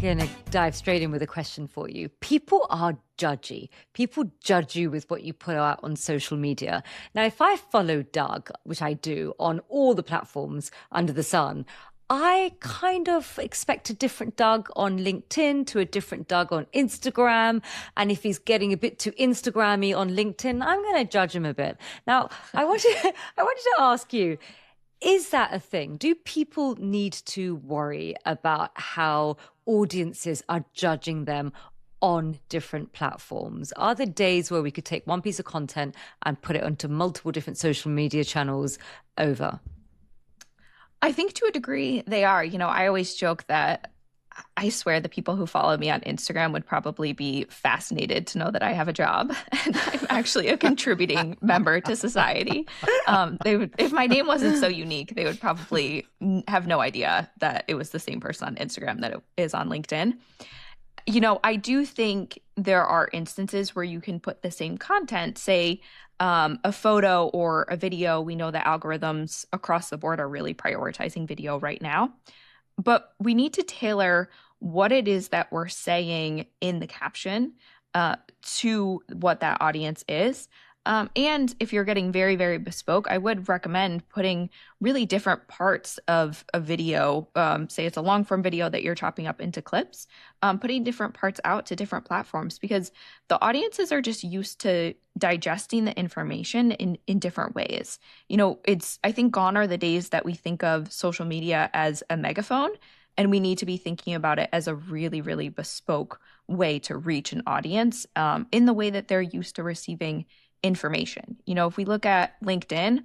going to dive straight in with a question for you. People are judgy. People judge you with what you put out on social media. Now, if I follow Doug, which I do on all the platforms under the sun, I kind of expect a different Doug on LinkedIn to a different Doug on Instagram. And if he's getting a bit too Instagrammy on LinkedIn, I'm going to judge him a bit. Now, I wanted to ask you, is that a thing? Do people need to worry about how audiences are judging them on different platforms? Are there days where we could take one piece of content and put it onto multiple different social media channels over? I think to a degree they are. I always joke that I swear the people who follow me on Instagram would probably be fascinated to know that I have a job and I'm actually a contributing member to society. They would, if my name wasn't so unique, they would probably have no idea that it was the same person on Instagram that it is on LinkedIn. I do think there are instances where you can put the same content, say a photo or a video. We know that algorithms across the board are really prioritizing video right now. But we need to tailor what it is that we're saying in the caption to what that audience is. And if you're getting very, very bespoke, I would recommend putting really different parts of a video, say it's a long form video that you're chopping up into clips, putting different parts out to different platforms, because the audiences are just used to digesting the information in different ways. I think gone are the days that we think of social media as a megaphone, and we need to be thinking about it as a really, really bespoke way to reach an audience in the way that they're used to receiving information. If we look at LinkedIn,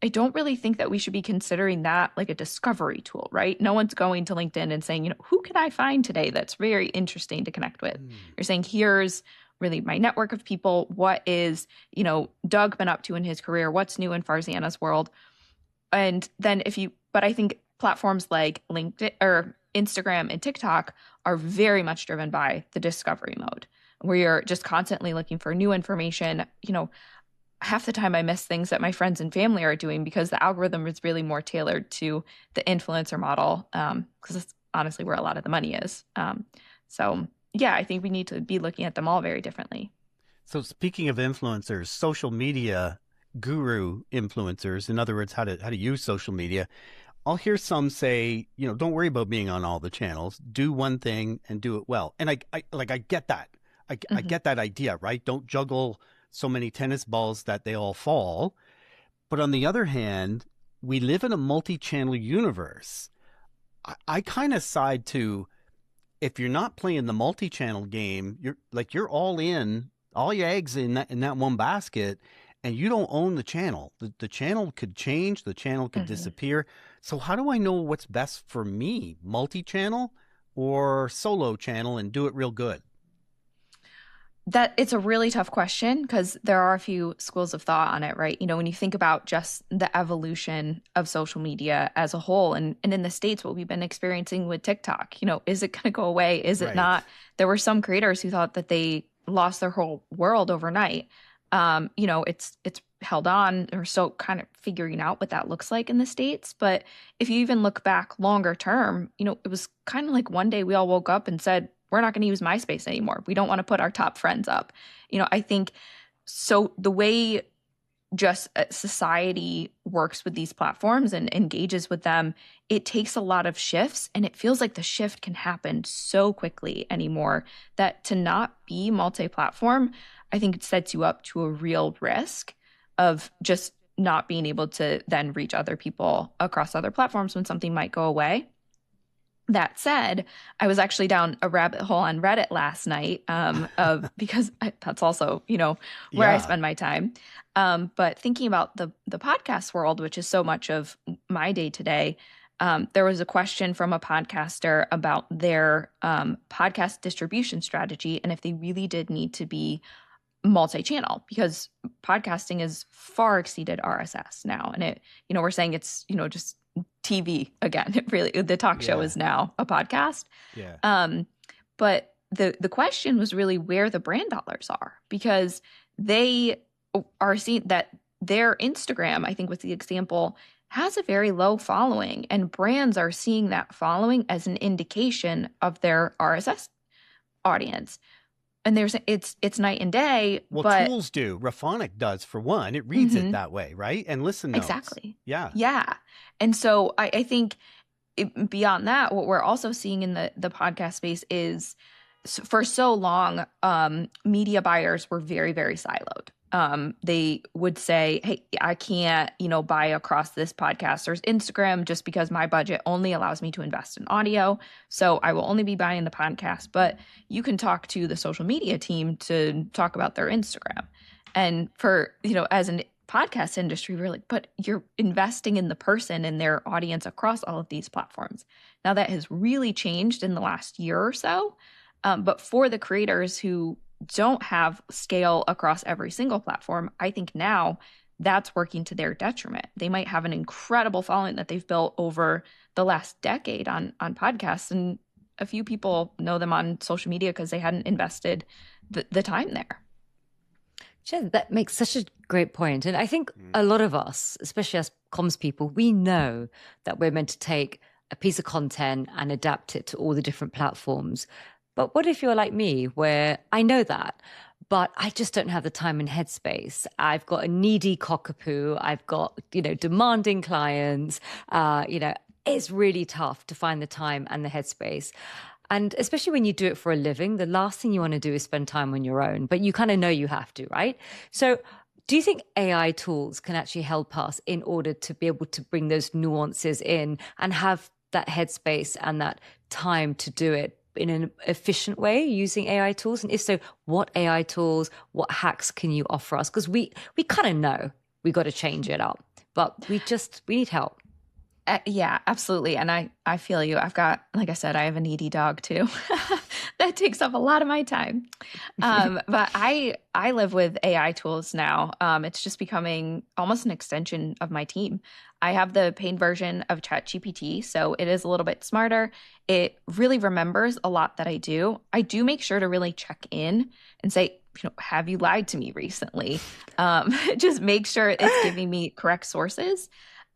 I don't really think that we should be considering that like a discovery tool, right? No one's going to LinkedIn and saying, who can I find today that's very interesting to connect with? You're saying, here's really my network of people. What is, Doug been up to in his career? What's new in Farziana's world? And then but I think platforms like LinkedIn or Instagram and TikTok are very much driven by the discovery mode, where you're just constantly looking for new information. Half the time I miss things that my friends and family are doing because the algorithm is really more tailored to the influencer model, because it's honestly where a lot of the money is. So yeah, I think we need to be looking at them all very differently. So speaking of influencers, social media guru influencers, in other words, how to use social media, I'll hear some say, don't worry about being on all the channels. Do one thing and do it well. And I get that. I get that idea, right? Don't juggle so many tennis balls that they all fall. But on the other hand, we live in a multi-channel universe. I kind of side to, if you're not playing the multi-channel game, you're all your eggs in that one basket, and you don't own the channel. The channel could change, the channel could disappear. So how do I know what's best for me, multi-channel or solo channel, and do it real good? That it's a really tough question because there are a few schools of thought on it, right? When you think about just the evolution of social media as a whole, and in the States, what we've been experiencing with TikTok, is it going to go away? Is it not? There were some creators who thought that they lost their whole world overnight. It's held on, or so kind of figuring out what that looks like in the States. But if you even look back longer term, it was kind of like one day we all woke up and said, we're not going to use MySpace anymore. We don't want to put our top friends up. I think so the way just society works with these platforms and engages with them, it takes a lot of shifts, and it feels like the shift can happen so quickly anymore that to not be multi-platform, I think it sets you up to a real risk of just not being able to then reach other people across other platforms when something might go away. That said, I was actually down a rabbit hole on Reddit last night because that's also, where I spend my time. But thinking about the podcast world, which is so much of my day to day, there was a question from a podcaster about their podcast distribution strategy and if they really did need to be multi-channel, because podcasting has far exceeded RSS now. And we're saying it's, just TV again. It really, the talk show is now a podcast. Yeah. But the question was really where the brand dollars are, because they are seeing that their Instagram, I think was the example, has a very low following, and brands are seeing that following as an indication of their RSS audience. And it's night and day. Well, but tools do. Raphonic does, for one. It reads it Mhm. that way, right? And listen notes. Exactly. Yeah. Yeah. And so I think beyond that, what we're also seeing in the podcast space is for so long, media buyers were very, very siloed. They would say, hey, I can't, buy across this podcaster's Instagram just because my budget only allows me to invest in audio. So I will only be buying the podcast, but you can talk to the social media team to talk about their Instagram. And for, as an podcast industry, we're like, but you're investing in the person and their audience across all of these platforms. Now that has really changed in the last year or so. But for the creators who don't have scale across every single platform, I think now that's working to their detriment. They might have an incredible following that they've built over the last decade on podcasts, and a few people know them on social media because they hadn't invested the time there. Sure, that makes such a great point. And I think a lot of us, especially as comms people, we know that we're meant to take a piece of content and adapt it to all the different platforms. But what if you're like me, where I know that, but I just don't have the time and headspace? I've got a needy cockapoo. I've got, demanding clients. It's really tough to find the time and the headspace. And especially when you do it for a living, the last thing you want to do is spend time on your own, but you kind of know you have to, right? So do you think AI tools can actually help us in order to be able to bring those nuances in and have that headspace and that time to do it in an efficient way using AI tools? And if so, what AI tools, what hacks can you offer us? Because we kind of know we got to change it up, but we need help. Yeah, absolutely. And I feel you. I've got, like I said, I have a needy dog too. That takes up a lot of my time. But I live with AI tools now. It's just becoming almost an extension of my team. I have the paid version of ChatGPT, so it is a little bit smarter. It really remembers a lot that I do. I do make sure to really check in and say, have you lied to me recently? Just make sure it's giving me correct sources.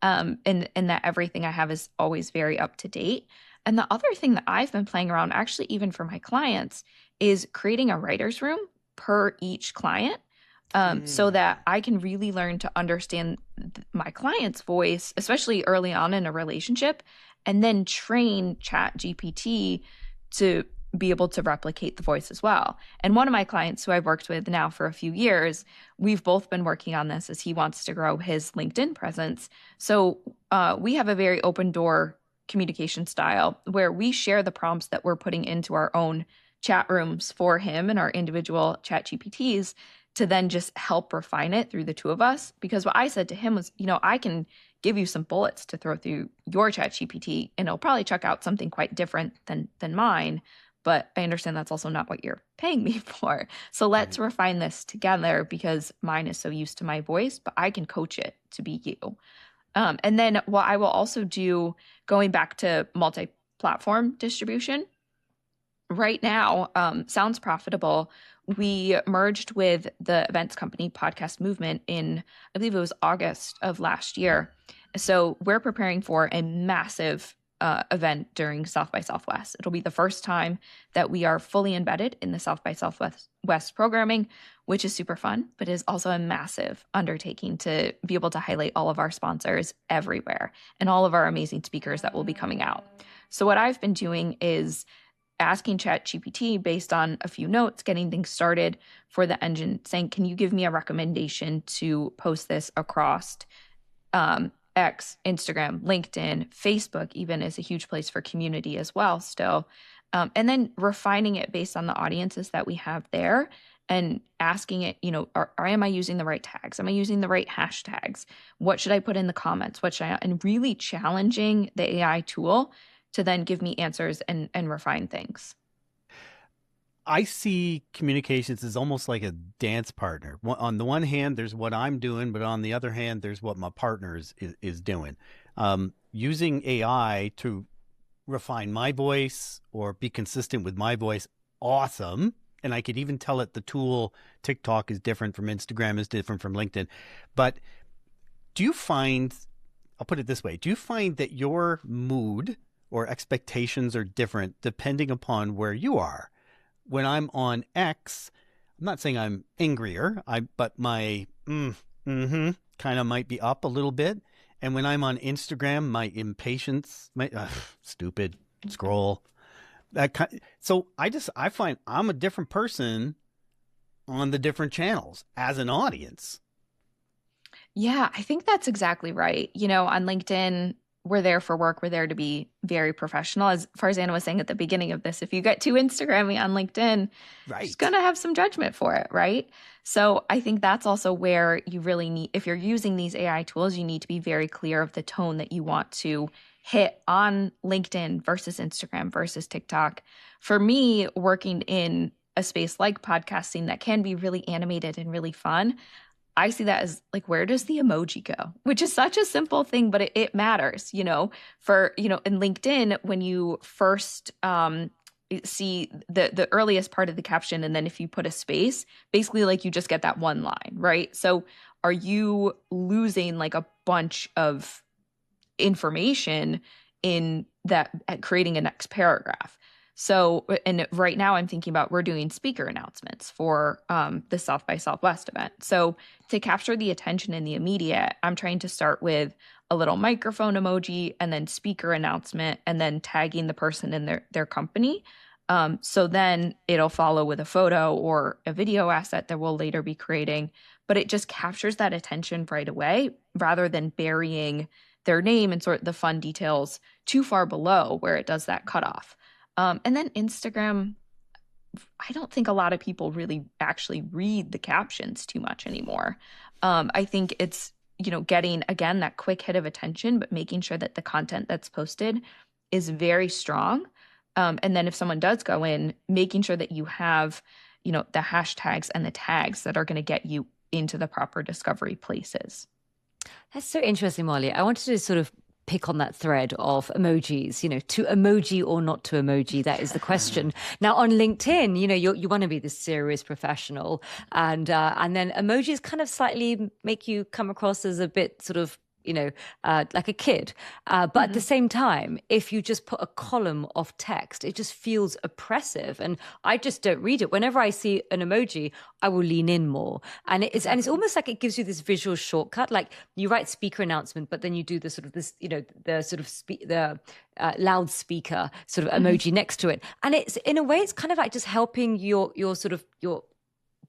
And that everything I have is always very up to date. And the other thing that I've been playing around, actually, even for my clients, is creating a writer's room per each client, so that I can really learn to understand my client's voice, especially early on in a relationship, and then train ChatGPT to be able to replicate the voice as well. And one of my clients who I've worked with now for a few years, we've both been working on this as he wants to grow his LinkedIn presence. So we have a very open door communication style where we share the prompts that we're putting into our own chat rooms for him and our individual chat GPTs to then just help refine it through the two of us. Because what I said to him was, I can give you some bullets to throw through your chat GPT and it'll probably check out something quite different than mine. But I understand that's also not what you're paying me for. So let's refine this together because mine is so used to my voice, but I can coach it to be you. And then what I will also do, going back to multi-platform distribution, right now sounds profitable. We merged with the events company Podcast Movement in, I believe it was August of last year. So we're preparing for a massive event during South by Southwest. It'll be the first time that we are fully embedded in the South by Southwest programming, which is super fun, but is also a massive undertaking to be able to highlight all of our sponsors everywhere and all of our amazing speakers that will be coming out. So what I've been doing is asking ChatGPT based on a few notes, getting things started for the engine, saying, can you give me a recommendation to post this across X, Instagram, LinkedIn, Facebook even is a huge place for community as well still. And then refining it based on the audiences that we have there and asking it, am I using the right tags? Am I using the right hashtags? What should I put in the comments? And really challenging the AI tool to then give me answers and refine things. I see communications as almost like a dance partner. On the one hand, there's what I'm doing, but on the other hand, there's what my partner is doing. Using AI to refine my voice or be consistent with my voice, awesome. And I could even tell it the tool TikTok is different from Instagram, is different from LinkedIn. But do you find I'll put it this way. Do you find that your mood or expectations are different depending upon where you are? When I'm on X, I'm not saying I'm angrier, but my kind of might be up a little bit. And when I'm on Instagram, my impatience, stupid scroll. So I find I'm a different person on the different channels as an audience. Yeah, I think that's exactly right. On LinkedIn, we're there for work. We're there to be very professional. As Farzana was saying at the beginning of this, if you get too Instagrammy on LinkedIn, you're just going to have some judgment for it, right? So I think that's also where you really need, if you're using these AI tools, you need to be very clear of the tone that you want to hit on LinkedIn versus Instagram versus TikTok. For me, working in a space like podcasting that can be really animated and really fun, I see that as like, where does the emoji go? Which is such a simple thing, but it matters, in LinkedIn, when you first see the earliest part of the caption, and then if you put a space, basically like you just get that one line, right? So are you losing like a bunch of information in that, creating a next paragraph? So, and right now I'm thinking about, we're doing speaker announcements for the South by Southwest event. So to capture the attention in the immediate, I'm trying to start with a little microphone emoji and then speaker announcement and then tagging the person in their company. So then it'll follow with a photo or a video asset that we'll later be creating. But it just captures that attention right away rather than burying their name and sort of the fun details too far below where it does that cutoff. And then Instagram, I don't think a lot of people really actually read the captions too much anymore. I think it's, getting, again, that quick hit of attention, but making sure that the content that's posted is very strong. And then if someone does go in, making sure that you have, the hashtags and the tags that are going to get you into the proper discovery places. That's so interesting, Molly. I wanted to sort of pick on that thread of emojis, to emoji or not to emoji, that is the question. Now on LinkedIn, you want to be this serious professional, and then emojis kind of slightly make you come across as a bit sort of like a kid. But at the same time, if you just put a column of text, it just feels oppressive. And I just don't read it. Whenever I see an emoji, I will lean in more. And it's almost like it gives you this visual shortcut. Like you write speaker announcement, but then you do the sort of this, the sort of loudspeaker sort of emoji next to it. And it's, in a way, it's kind of like just helping your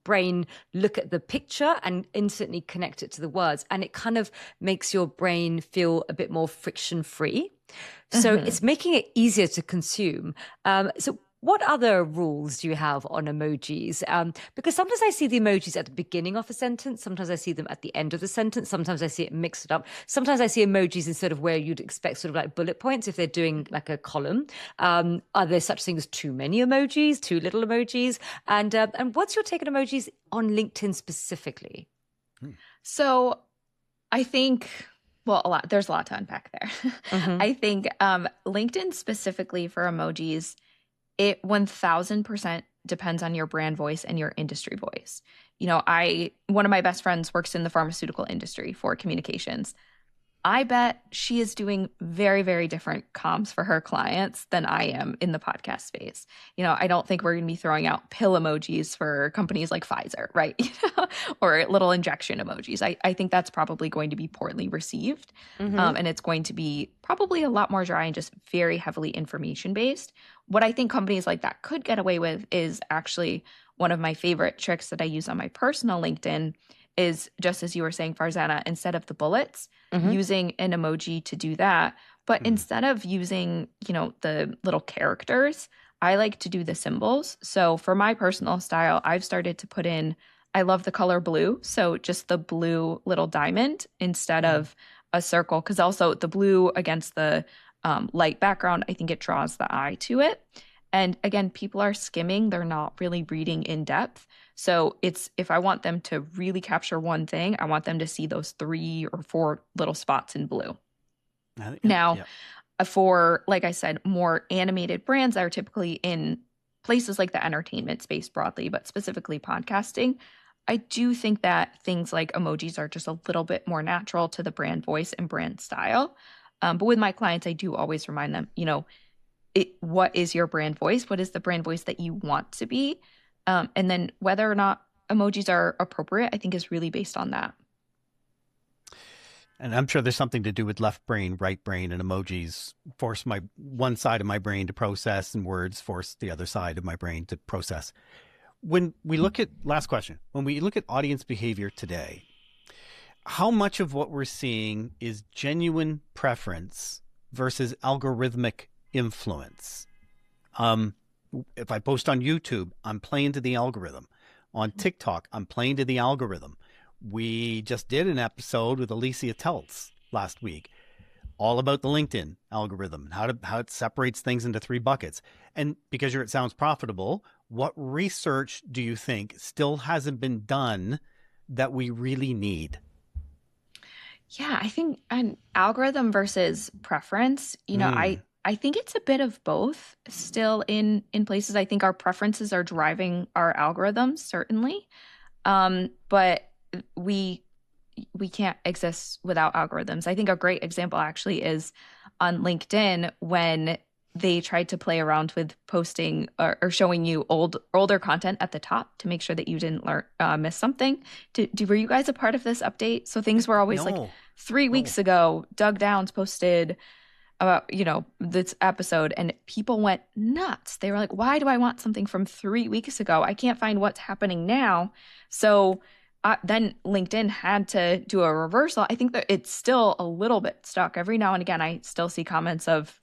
brain look at the picture and instantly connect it to the words, and it kind of makes your brain feel a bit more friction free. So it's making it easier to consume. So what other rules do you have on emojis? Because sometimes I see the emojis at the beginning of a sentence, sometimes I see them at the end of the sentence, sometimes I see it mixed up, sometimes I see emojis instead of where you'd expect sort of like bullet points if they're doing like a column. Are there such things as too many emojis, too little emojis? And what's your take on emojis on LinkedIn specifically? So I think, well, there's a lot to unpack there. I think LinkedIn specifically for emojis, it 1000% depends on your brand voice and your industry voice. One of my best friends works in the pharmaceutical industry for communications. I bet she is doing very, very different comms for her clients than I am in the podcast space. I don't think we're going to be throwing out pill emojis for companies like Pfizer, right? Or little injection emojis. I think that's probably going to be poorly received. And it's going to be probably a lot more dry and just very heavily information based. What I think companies like that could get away with is actually one of my favorite tricks that I use on my personal LinkedIn is, just as you were saying, Farzana, instead of the bullets, using an emoji to do that. But instead of using, the little characters, I like to do the symbols. So for my personal style, I've started to put in, I love the color blue. So just the blue little diamond instead of a circle, because also the blue against the light background, I think it draws the eye to it. And again, people are skimming. They're not really reading in depth. So if I want them to really capture one thing, I want them to see those 3 or 4 little spots in blue. For, like I said, more animated brands that are typically in places like the entertainment space broadly, but specifically podcasting, I do think that things like emojis are just a little bit more natural to the brand voice and brand style. But with my clients, I do always remind them, what is your brand voice? What is the brand voice that you want to be? And then whether or not emojis are appropriate, I think is really based on that. And I'm sure there's something to do with left brain, right brain, and emojis force my one side of my brain to process, and words force the other side of my brain to process. When we look at, last question, when we look at audience behavior today, how much of what we're seeing is genuine preference versus algorithmic influence? If I post on YouTube, I'm playing to the algorithm. On TikTok, I'm playing to the algorithm. We just did an episode with Alicia Teltz last week, all about the LinkedIn algorithm, how it separates things into 3 buckets. And because it sounds profitable, what research do you think still hasn't been done that we really need? Yeah, I think an algorithm versus preference, I think it's a bit of both still in places. I think our preferences are driving our algorithms, certainly. But we can't exist without algorithms. I think a great example actually is on LinkedIn when they tried to play around with posting or showing you older content at the top to make sure that you didn't miss something. Were you guys a part of this update? So things were always like 3 weeks ago, Doug Downs posted about, this episode, and people went nuts. They were like, why do I want something from 3 weeks ago? I can't find what's happening now. So then LinkedIn had to do a reversal. I think that it's still a little bit stuck. Every now and again, I still see comments of,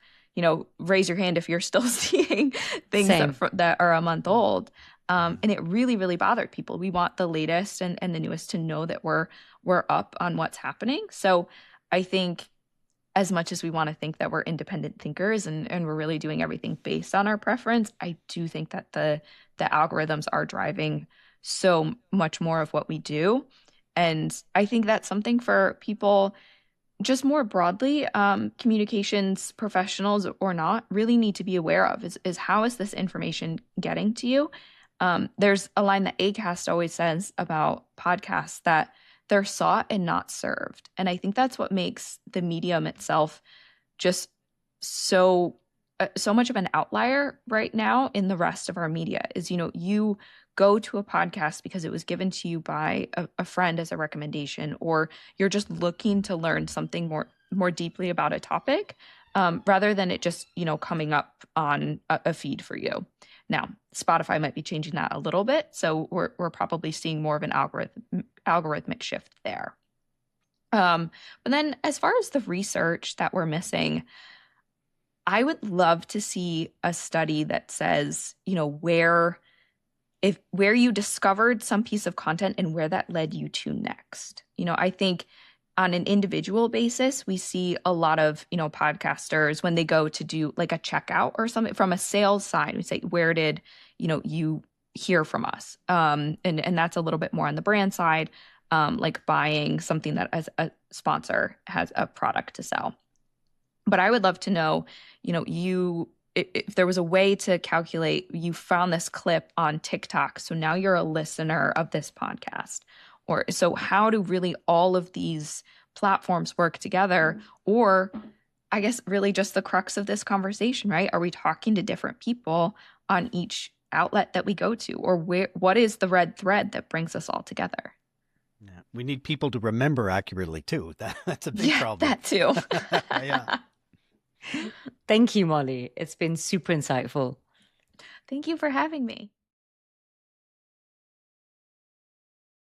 raise your hand if you're still seeing things that are a month old. And it really, really bothered people. We want the latest and the newest to know that we're up on what's happening. So I think as much as we want to think that we're independent thinkers and we're really doing everything based on our preference, I do think that the algorithms are driving so much more of what we do. And I think that's something for people just more broadly, communications professionals or not, really need to be aware of is how is this information getting to you? There's a line that Acast always says about podcasts that they're sought and not served. And I think that's what makes the medium itself just so much of an outlier right now in the rest of our media is, you go to a podcast because it was given to you by a friend as a recommendation, or you're just looking to learn something more deeply about a topic, rather than it just, coming up on a feed for you. Now, Spotify might be changing that a little bit, so we're probably seeing more of an algorithmic shift there. But then as far as the research that we're missing, I would love to see a study that says, where you discovered some piece of content and where that led you to next. I think on an individual basis, we see a lot of, podcasters when they go to do like a checkout or something from a sales side, we say, where did, you hear from us? And that's a little bit more on the brand side, like buying something that as a sponsor has a product to sell. But I would love to know, if there was a way to calculate, you found this clip on TikTok, so now you're a listener of this podcast. Or so how do really all of these platforms work together? Or I guess really just the crux of this conversation, right? Are we talking to different people on each outlet that we go to? Or what is the red thread that brings us all together? Yeah. We need people to remember accurately too. That's a big problem. That too. Yeah. Thank you, Molly. It's been super insightful. Thank you for having me.